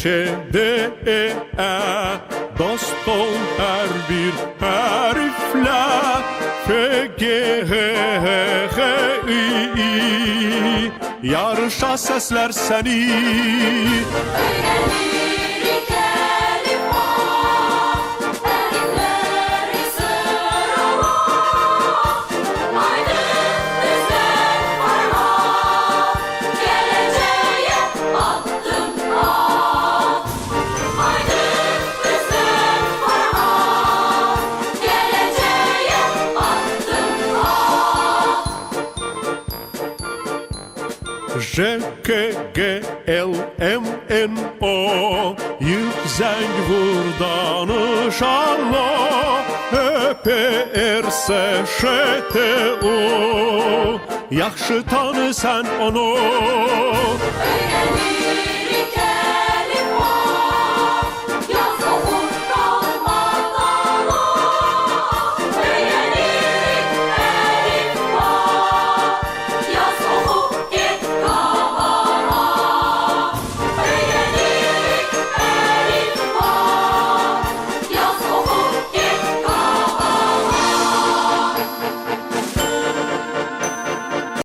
Ç, D, E, dost ol her bir harfle. F, G, H, I, I, yarışa sesler seni. J, K, G, L, M, N, O, yüksek vur danışanla. H, P, R, S, Ş, T, U, yaxşı tanı sen onu.